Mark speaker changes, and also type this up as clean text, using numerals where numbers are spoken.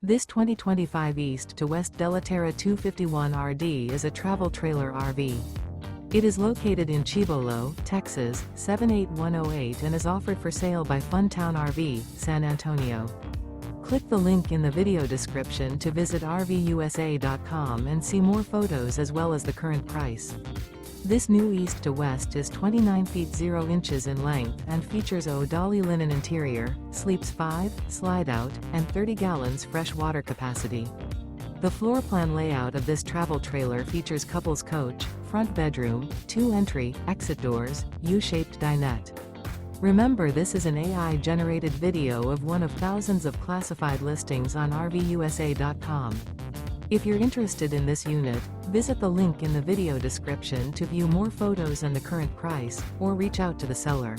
Speaker 1: This 2025 East to West Della Terra 251 RD is a travel trailer RV. It is located in Cibolo, Texas, 78108 and is offered for sale by Funtown RV, San Antonio. Click the link in the video description to visit RVUSA.com and see more photos as well as the current price. This new East to West is 29 feet 0 inches in length and features ODALI linen interior, sleeps 5, slide-out, and 30 gallons fresh water capacity. The floor plan layout of this travel trailer features couples coach, front bedroom, 2 entry, exit doors, U-shaped dinette. Remember, this is an AI-generated video of one of thousands of classified listings on RVUSA.com. If you're interested in this unit, visit the link in the video description to view more photos and the current price, or reach out to the seller.